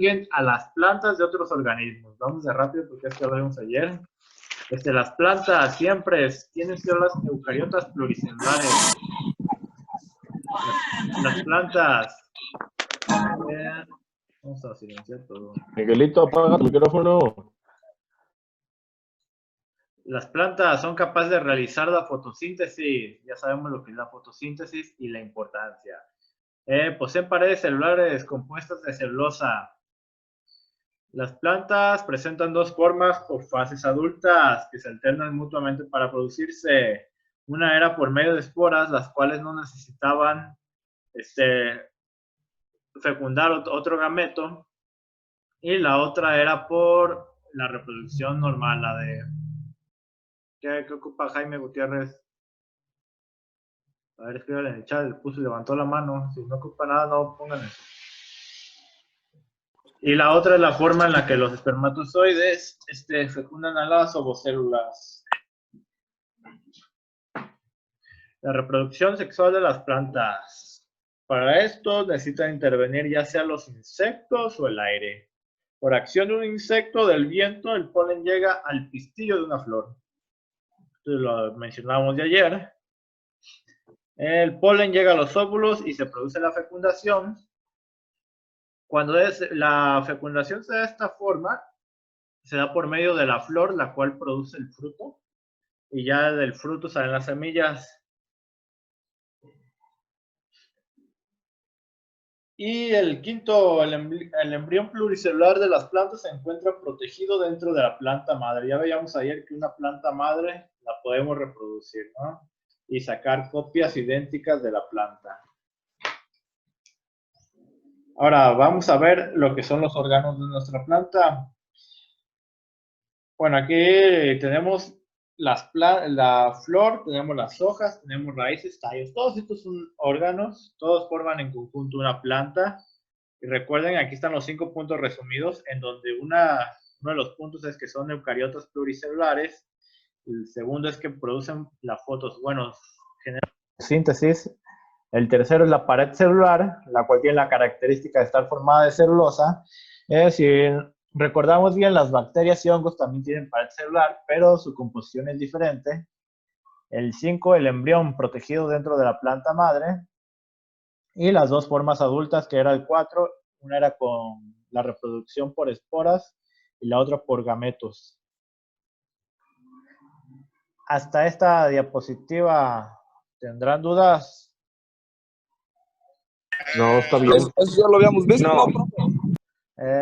distinguen a las plantas de otros organismos? Vamos de rápido porque es que hablamos ayer. Las plantas siempre tienen células eucariotas pluricelulares. Las plantas. Vamos a silenciar todo. Miguelito, apaga tu micrófono. Las plantas son capaces de realizar la fotosíntesis. Ya sabemos lo que es la fotosíntesis y la importancia. Poseen paredes celulares compuestas de celulosa. Las plantas presentan dos formas o fases adultas que se alternan mutuamente para producirse. Una era por medio de esporas, las cuales no necesitaban fecundar otro gameto, y la otra era por la reproducción normal, la de ¿qué ocupa Jaime Gutiérrez? A ver, escríbale en el chat, levantó la mano. Si no ocupa nada, no pongan eso. Y la otra es la forma en la que los espermatozoides fecundan a las ovocélulas. La reproducción sexual de las plantas. Para esto necesitan intervenir ya sea los insectos o el aire. Por acción de un insecto, del viento, el polen llega al pistillo de una flor. Esto lo mencionábamos de ayer. El polen llega a los óvulos y se produce la fecundación. Cuando la fecundación se da de esta forma, se da por medio de la flor, la cual produce el fruto, y ya del fruto salen las semillas. Y el quinto, el embrión pluricelular de las plantas se encuentra protegido dentro de la planta madre. Ya veíamos ayer que una planta madre la podemos reproducir, ¿no? Y sacar copias idénticas de la planta. Ahora vamos a ver lo que son los órganos de nuestra planta. Bueno, aquí tenemos la flor, tenemos las hojas, tenemos raíces, tallos. Todos estos son órganos, todos forman en conjunto una planta. Y recuerden, aquí están los 5 puntos resumidos, en donde uno de los puntos es que son eucariotas pluricelulares. El segundo es que producen la generan síntesis. El tercero es la pared celular, la cual tiene la característica de estar formada de celulosa. Es decir, recordamos bien, las bacterias y hongos también tienen pared celular, pero su composición es diferente. El 5, el embrión protegido dentro de la planta madre. Y las dos formas adultas, que era el 4, una era con la reproducción por esporas y la otra por gametos. Hasta esta diapositiva, ¿tendrán dudas? No, está bien. Eso ya lo habíamos visto, No.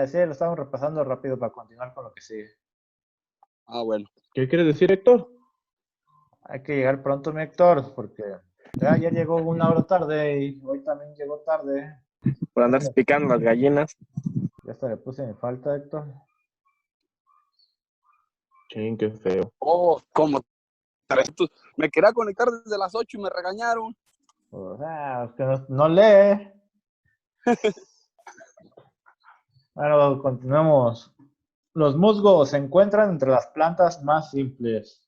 Sí, lo estamos repasando rápido para continuar con lo que sigue. Ah, bueno. ¿Qué quieres decir, Héctor? Hay que llegar pronto, mi Héctor, porque ayer llegó 1 hora tarde y hoy también llegó tarde. Por andarse picando las gallinas. Ya hasta le puse mi falta, Héctor. Ching, qué feo. Oh, ¿cómo? Me quería conectar desde las 8 y me regañaron. O sea, es que no lee. Bueno, continuemos. Los musgos se encuentran entre las plantas más simples.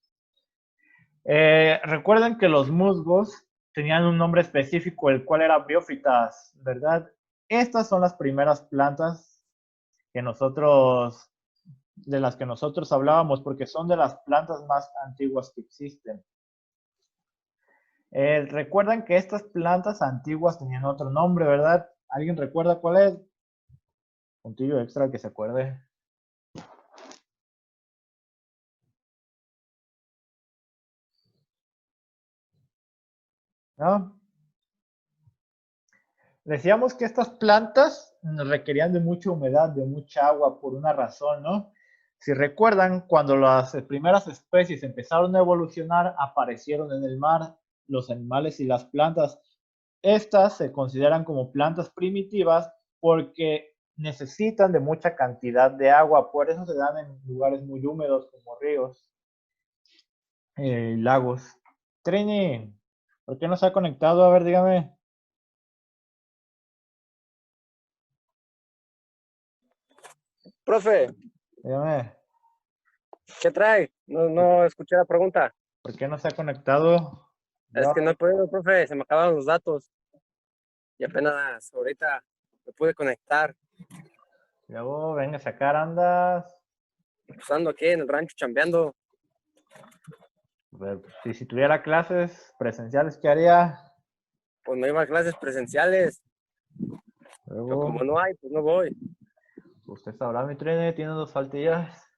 Recuerden que los musgos tenían un nombre específico, el cual era biófitas, ¿verdad? Estas son las primeras plantas de las que nosotros hablábamos, porque son de las plantas más antiguas que existen. Recuerdan que estas plantas antiguas tenían otro nombre, ¿verdad? ¿Alguien recuerda cuál es? Puntillo extra que se acuerde. ¿No? Decíamos que estas plantas requerían de mucha humedad, de mucha agua, por una razón, ¿no? Si recuerdan, cuando las primeras especies empezaron a evolucionar, aparecieron en el mar los animales y las plantas. Estas se consideran como plantas primitivas porque necesitan de mucha cantidad de agua, por eso se dan en lugares muy húmedos como ríos, lagos. Trini, ¿por qué no se ha conectado? A ver, dígame. Profe, Dígame. ¿qué trae? No escuché la pregunta. ¿Por qué no se ha conectado? Es que no he podido, profe, se me acabaron los datos. Y apenas ahorita me pude conectar. Luego, venga a sacar, andas. Pues ando aquí en el rancho chambeando. A ver, si tuviera clases presenciales, ¿qué haría? Pues me iba a clases presenciales. Pero Luego, como no hay, pues no voy. usted sabrá, mi Trine, tiene 2 faltillas.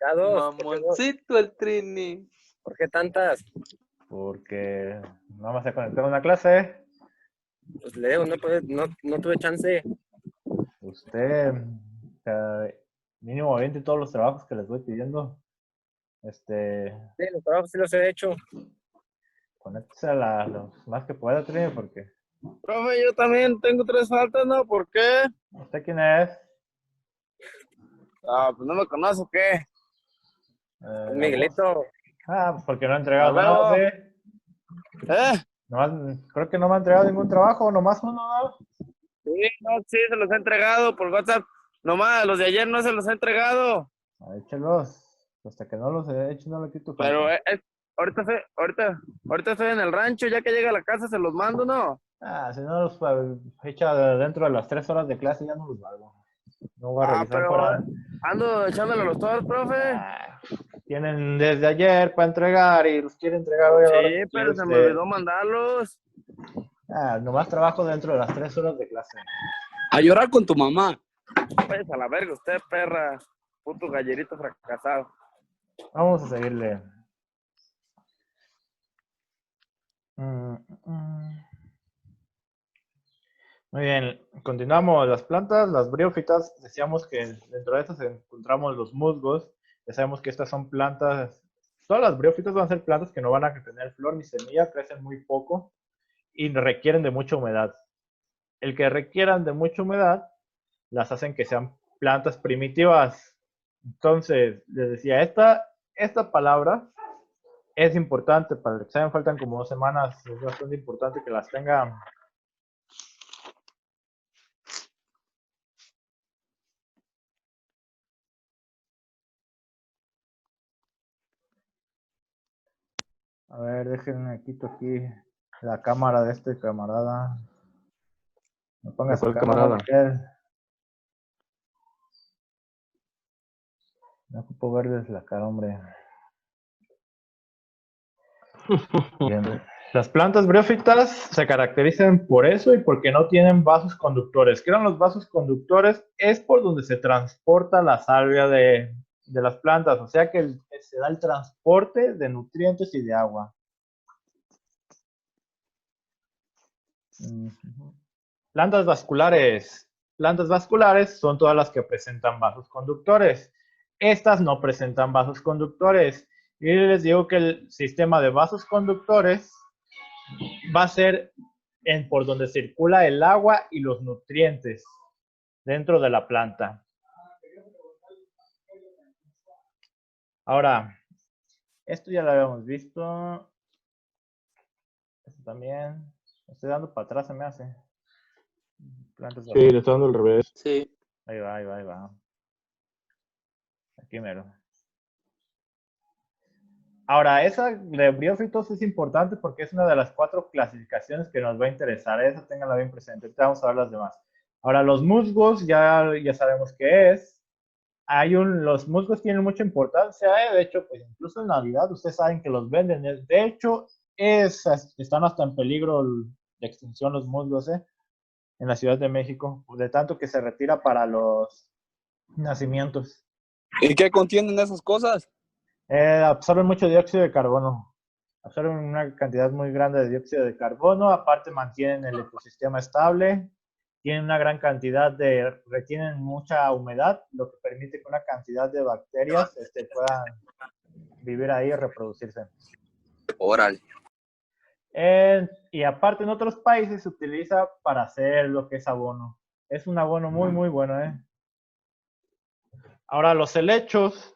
Ya dos. ¿Por qué dos? Mamoncito el Trini. ¿Por qué tantas? Porque nada más se conectó a una clase. Pues le digo, no tuve chance. Usted, mínimo 20 todos los trabajos que les voy pidiendo. Sí, los trabajos sí los he hecho. Conéctese a los más que pueda, Trine, porque Profe, yo también tengo 3 faltas, ¿no? ¿Por qué? ¿usted quién es? Pues no me conoce, ¿o qué? Eh, Pues la voz. Miguelito. Porque no ha entregado A nada, huevo. ¿sí? ¿Eh? Creo que no me ha entregado ningún trabajo, nomás uno, ¿no? Sí, no, sí, se los he entregado por WhatsApp. Nomás, los de ayer no se los he entregado. Échelos. Hasta que no los he hecho, no le quito falta. Pero ahorita estoy en el rancho, ya que llega a la casa se los mando, ¿no? Si no los echa dentro de las 3 horas de clase, ya no los valgo. No voy a revisar Pero fuera. ando echándole a los todos, profe. Tienen desde ayer para entregar y los quiere entregar hoy. Ahora Sí, que quiere pero se me usted. olvidó mandarlos. Nomás trabajo dentro de las 3 horas de clase. A llorar con tu mamá. Pues a la verga, usted, perra. Puto gallerito fracasado. Vamos a seguirle. Muy bien, continuamos. Las plantas, las briófitas, decíamos que dentro de estas encontramos los musgos. Ya sabemos que estas son plantas, todas las briófitas van a ser plantas que no van a tener flor ni semilla, crecen muy poco y requieren de mucha humedad. El que requieran de mucha humedad las hacen que sean plantas primitivas. Entonces, les decía, esta palabra es importante para el examen, faltan como 2 semanas, es bastante importante que las tengan. A ver, déjenme quito aquí la cámara de este camarada. No ¿De pongas cuál cámara, camarada? Miguel. No ocupo verles la cara, hombre. Bien. Las plantas briófitas se caracterizan por eso y porque no tienen vasos conductores. ¿Qué eran los vasos conductores? Es por donde se transporta la salvia de las plantas, o sea que se da el transporte de nutrientes y de agua. Plantas vasculares. Plantas vasculares son todas las que presentan vasos conductores. Estas no presentan vasos conductores. Y les digo que el sistema de vasos conductores va a ser por donde circula el agua y los nutrientes dentro de la planta. Ahora, esto ya lo habíamos visto. Esto también. Estoy dando para atrás, se me hace. Plantas Sí, le está dando al revés. Sí. Ahí va, ahí va, ahí va. Aquí mero. Ahora, esa de briófitos es importante porque es una de las 4 clasificaciones que nos va a interesar. Esa ténganla bien presente. Ahorita vamos a ver las demás. Ahora, los musgos ya sabemos qué es. Los musgos tienen mucha importancia. De hecho, pues incluso en Navidad ustedes saben que los venden. De hecho, están hasta en peligro de extinción los musgos en la Ciudad de México. De tanto que se retira para los nacimientos. ¿Y qué contienen esas cosas? Absorben mucho dióxido de carbono. Absorben una cantidad muy grande de dióxido de carbono. Aparte mantienen el ecosistema estable. Tienen una gran cantidad retienen mucha humedad, lo que permite que una cantidad de bacterias puedan vivir ahí y reproducirse. Órale. Y aparte en otros países se utiliza para hacer lo que es abono. Es un abono muy, muy bueno, Ahora los helechos.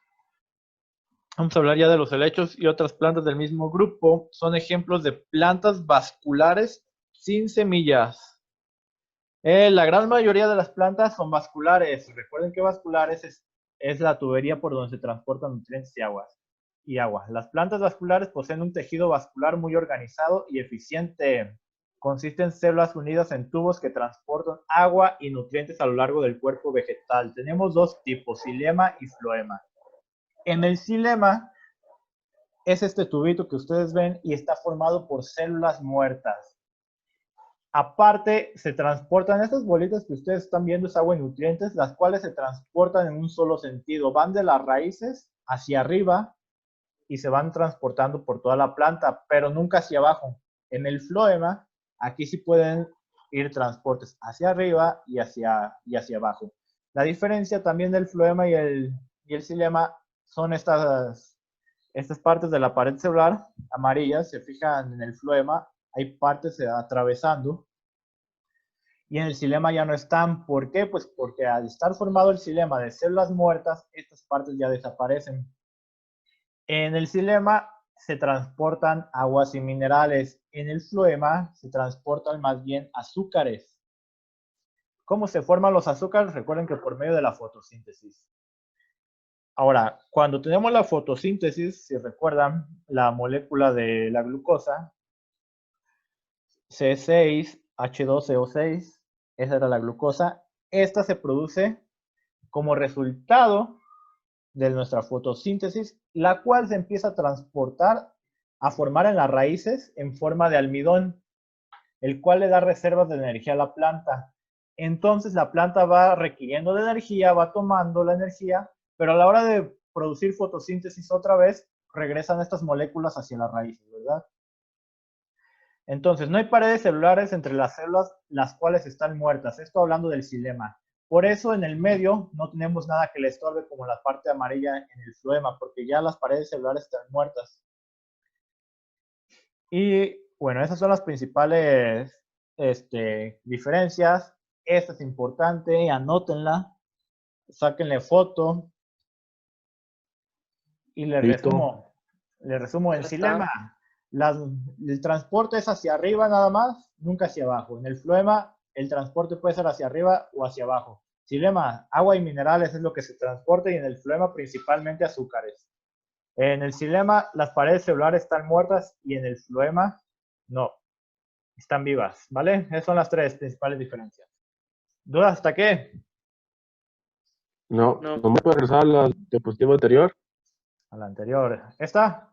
Vamos a hablar ya de los helechos y otras plantas del mismo grupo. Son ejemplos de plantas vasculares sin semillas. La gran mayoría de las plantas son vasculares. Recuerden que vasculares es la tubería por donde se transportan nutrientes y agua. Las plantas vasculares poseen un tejido vascular muy organizado y eficiente. consiste en células unidas en tubos que transportan agua y nutrientes a lo largo del cuerpo vegetal. Tenemos dos tipos, xilema y floema. En el xilema es este tubito que ustedes ven y está formado por células muertas. Aparte, se transportan estas bolitas que ustedes están viendo, es agua y nutrientes, las cuales se transportan en un solo sentido. Van de las raíces hacia arriba y se van transportando por toda la planta, pero nunca hacia abajo. En el floema, aquí sí pueden ir transportes hacia arriba y hacia abajo. La diferencia también del floema y el xilema son estas partes de la pared celular amarillas. Se fijan en el floema, hay partes atravesando, y en el xilema ya no están. ¿Por qué? Pues porque al estar formado el xilema de células muertas, estas partes ya desaparecen. En el xilema se transportan aguas y minerales. En el floema se transportan más bien azúcares. ¿Cómo se forman los azúcares? Recuerden que por medio de la fotosíntesis. Ahora, cuando tenemos la fotosíntesis, si recuerdan, la molécula de la glucosa, C6H12O6, esa era la glucosa. Esta se produce como resultado de nuestra fotosíntesis, la cual se empieza a transportar, a formar en las raíces en forma de almidón, el cual le da reservas de energía a la planta. Entonces la planta va requiriendo de energía, va tomando la energía, pero a la hora de producir fotosíntesis otra vez, regresan estas moléculas hacia las raíces, ¿verdad? Entonces, no hay paredes celulares entre las células, las cuales están muertas. Esto hablando del xilema. Por eso en el medio no tenemos nada que le estorbe como la parte amarilla en el floema, porque ya las paredes celulares están muertas. Y bueno, esas son las principales diferencias. Esta es importante, anótenla, sáquenle foto y le Listo. resumo el Ya está. xilema. El transporte es hacia arriba nada más, nunca hacia abajo. En el floema, el transporte puede ser hacia arriba o hacia abajo. Xilema, agua y minerales es lo que se transporta, y en el floema principalmente azúcares. En el xilema, las paredes celulares están muertas y en el floema, no, están vivas, ¿vale? Esas son las tres principales diferencias. ¿Dudas hasta qué? No, No. ¿no me puedes regresar a la diapositiva anterior? A la anterior. ¿Esta?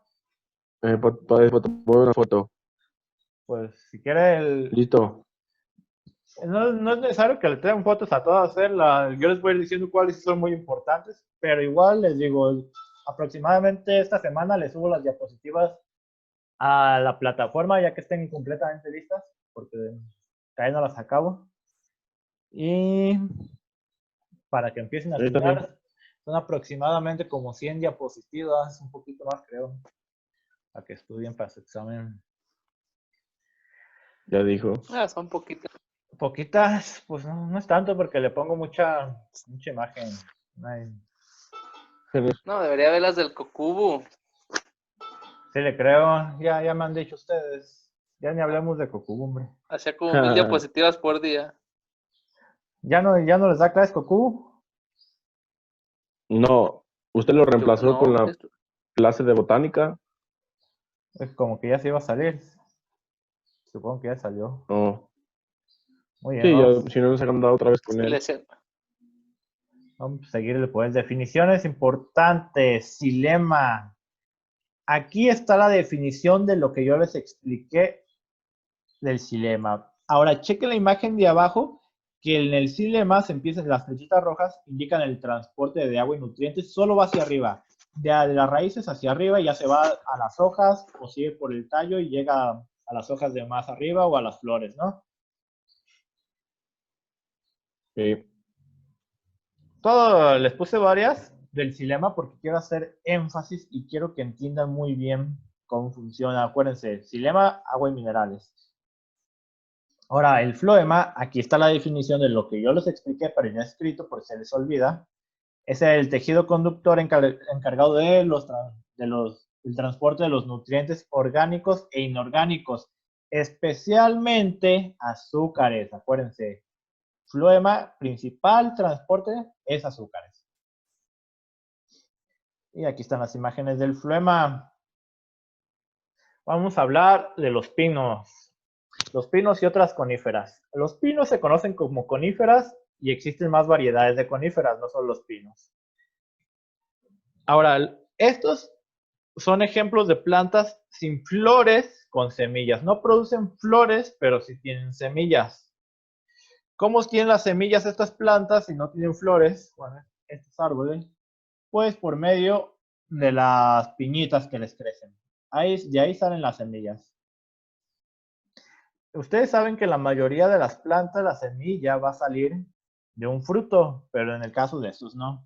Para tomar una foto. Pues si quiere Listo. no es necesario que le traigan fotos a todas. Yo les voy a ir diciendo cuáles son muy importantes, pero igual les digo, aproximadamente esta semana les subo las diapositivas a la plataforma ya que estén completamente listas, porque todavía no las acabo. Y para que empiecen a Ahí también. estudiar, son aproximadamente como 100 diapositivas, un poquito más creo, para que estudien para su examen. Ya dijo. Son poquitas. Poquitas, pues no es tanto porque le pongo mucha imagen. No, debería ver las del Cocubu. Sí, le creo. Ya me han dicho ustedes. Ya ni hablemos de Cocubu, hombre. Hacía como 1000 diapositivas por día. ¿Ya no les da clases Cocubu? No, usted lo reemplazó No, con la clase de botánica. Es como que ya se iba a salir. Supongo que ya salió. No. Muy bien, Sí, vamos. si no nos han dado otra vez con él. Vamos a seguirle, pues. Definiciones importantes. Xilema. Aquí está la definición de lo que yo les expliqué del xilema. Ahora, chequen la imagen de abajo, que en el xilema se empiezan, las flechitas rojas indican el transporte de agua y nutrientes, solo va hacia arriba. De las raíces hacia arriba ya se va a las hojas, o sigue por el tallo y llega a las hojas de más arriba o a las flores, ¿no? Sí. Les puse varias del xilema porque quiero hacer énfasis y quiero que entiendan muy bien cómo funciona. Acuérdense, xilema, agua y minerales. Ahora, el floema, aquí está la definición de lo que yo les expliqué, pero ya escrito por si se les olvida. Es el tejido conductor encargado del transporte de los nutrientes orgánicos e inorgánicos, especialmente azúcares. Acuérdense, floema, principal transporte es azúcares. Y aquí están las imágenes del floema. Vamos a hablar de los pinos. Los pinos y otras coníferas. Los pinos se conocen como coníferas y existen más variedades de coníferas, no solo los pinos. Ahora, estos son ejemplos de plantas sin flores con semillas. No producen flores, pero sí tienen semillas. ¿Cómo tienen las semillas estas plantas si no tienen flores? Bueno, estos árboles, pues por medio de las piñitas que les crecen. De ahí salen las semillas. Ustedes saben que la mayoría de las plantas, la semilla va a salir de un fruto, pero en el caso de estos no.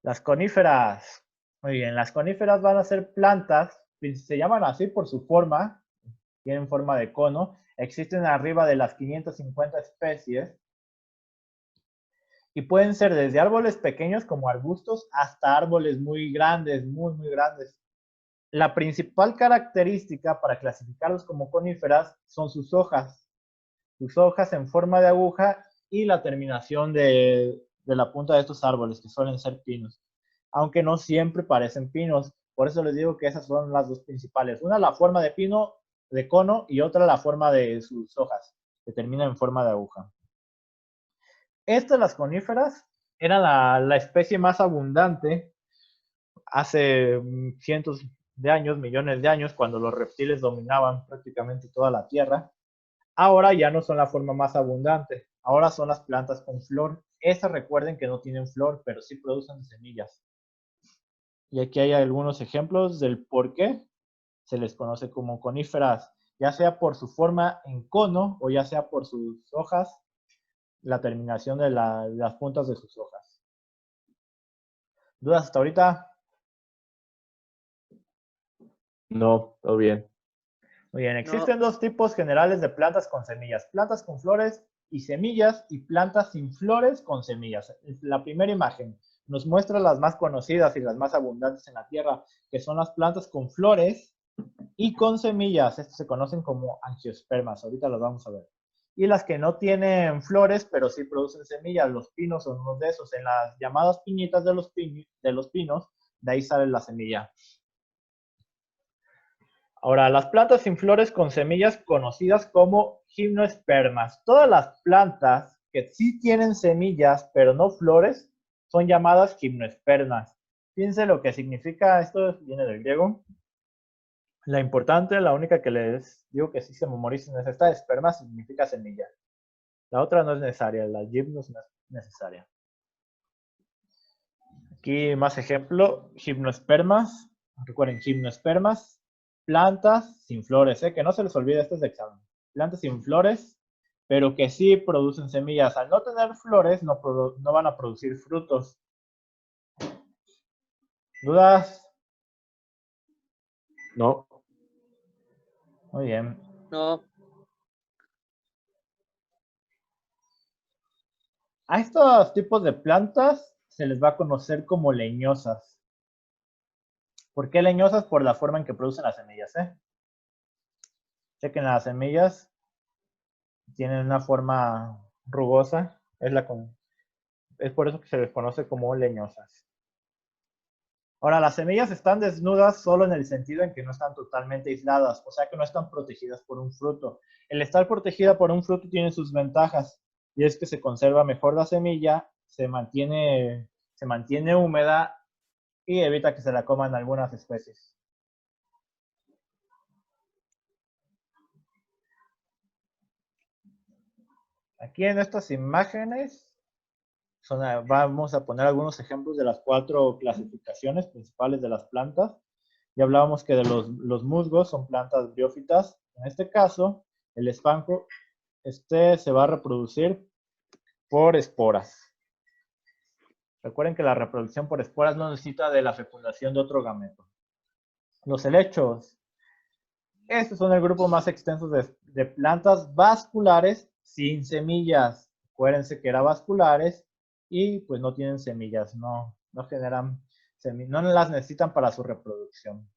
Las coníferas. Muy bien, las coníferas van a ser plantas, se llaman así por su forma, tienen forma de cono. Existen arriba de las 550 especies y pueden ser desde árboles pequeños como arbustos hasta árboles muy grandes, muy grandes. La principal característica para clasificarlos como coníferas son sus hojas en forma de aguja y la terminación de la punta de estos árboles, que suelen ser pinos, aunque no siempre parecen pinos. Por eso les digo que esas son las dos principales. Una la forma de pino, de cono, y otra la forma de sus hojas, que terminan en forma de aguja. Estas, las coníferas, eran la especie más abundante hace cientos de años, millones de años, cuando los reptiles dominaban prácticamente toda la Tierra. Ahora ya no son la forma más abundante, ahora son las plantas con flor. Estas recuerden que no tienen flor, pero sí producen semillas. Y aquí hay algunos ejemplos del por qué se les conoce como coníferas, ya sea por su forma en cono o ya sea por sus hojas, la terminación de las puntas de sus hojas. ¿Dudas hasta ahorita? No, todo bien. Muy bien, existen dos tipos generales de plantas con semillas: plantas con flores y semillas, y plantas sin flores con semillas. La primera imagen nos muestra las más conocidas y las más abundantes en la tierra, que son las plantas con flores y con semillas. Estas se conocen como angiospermas, ahorita las vamos a ver. Y las que no tienen flores, pero sí producen semillas. Los pinos son uno de esos. En las llamadas piñitas de los pinos, de ahí sale la semilla. Ahora, las plantas sin flores con semillas, conocidas como gimnospermas. Todas las plantas que sí tienen semillas, pero no flores, son llamadas gimnospermas. Fíjense lo que significa esto, viene del griego. La importante, la única que les digo que sí se memoricen es esta: esperma significa semilla. La otra no es necesaria, la gimnos no es necesaria. Aquí más ejemplo: gimnospermas. Recuerden, gimnospermas, plantas sin flores, que no se les olvide, esto es de examen. Plantas sin flores, pero que sí producen semillas. Al no tener flores, no van a producir frutos. ¿Dudas? No. Muy bien. No. A estos tipos de plantas se les va a conocer como leñosas. ¿Por qué leñosas? Por la forma en que producen las semillas, Chequen, las semillas tienen una forma rugosa, es por eso que se les conoce como leñosas. Ahora, las semillas están desnudas solo en el sentido en que no están totalmente aisladas, o sea que no están protegidas por un fruto. El estar protegida por un fruto tiene sus ventajas, y es que se conserva mejor la semilla, se mantiene húmeda y evita que se la coman algunas especies. Aquí en estas imágenes vamos a poner algunos ejemplos de las 4 clasificaciones principales de las plantas. Ya hablábamos que de los musgos son plantas briófitas. En este caso, el espanco se va a reproducir por esporas. Recuerden que la reproducción por esporas no necesita de la fecundación de otro gameto. Los helechos. Estos son el grupo más extenso de plantas vasculares sin semillas. Acuérdense que eran vasculares y pues no tienen semillas, no generan semillas, no las necesitan para su reproducción.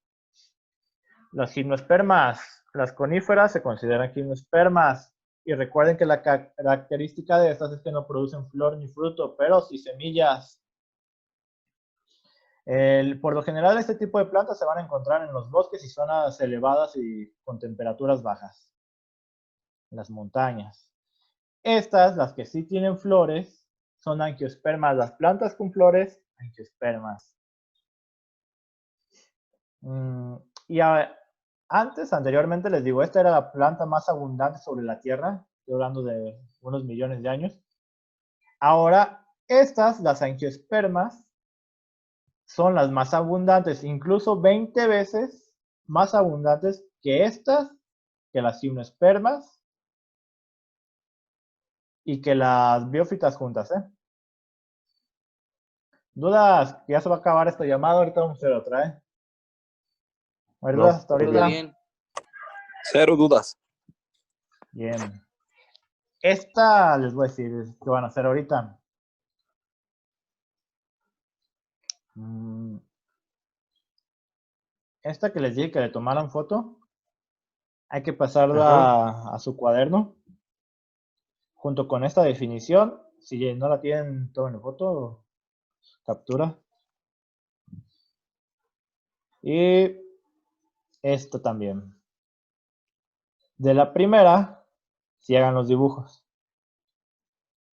Las gimnospermas, las coníferas se consideran gimnospermas. Y recuerden que la característica de estas es que no producen flor ni fruto, pero sí semillas. Por lo general, este tipo de plantas se van a encontrar en los bosques y zonas elevadas y con temperaturas bajas, en las montañas. Estas, las que sí tienen flores, son angiospermas. Las plantas con flores, angiospermas. Y anteriormente les digo, esta era la planta más abundante sobre la Tierra. Estoy hablando de unos millones de años. Ahora, estas, las angiospermas, son las más abundantes, incluso 20 veces más abundantes que estas, que las gimnospermas y que las biófitas juntas, ¿eh? ¿Dudas? Ya se va a acabar esta llamada, ahorita vamos a hacer otra, ¿eh? ¿No hay No, dudas hasta todo ahorita? Todo bien. Cero dudas. Bien. Esta, les voy a decir qué van a hacer ahorita. Esta que les dije que le tomaran foto, hay que pasarla a su cuaderno, junto con esta definición. Si no la tienen, tomen foto, captura. Y esto también. De la primera, si hagan los dibujos.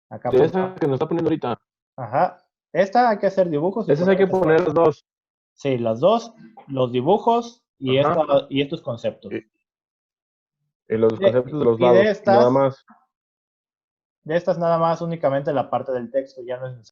Acá De por esa que nos está poniendo ahorita. Ajá. Esta hay que hacer dibujos. Esas hay que poner las dos. Sí, las dos, los dibujos y, Ajá. y estos conceptos. Y los conceptos de los y de lados. Nada más. De estas nada más únicamente la parte del texto, ya no es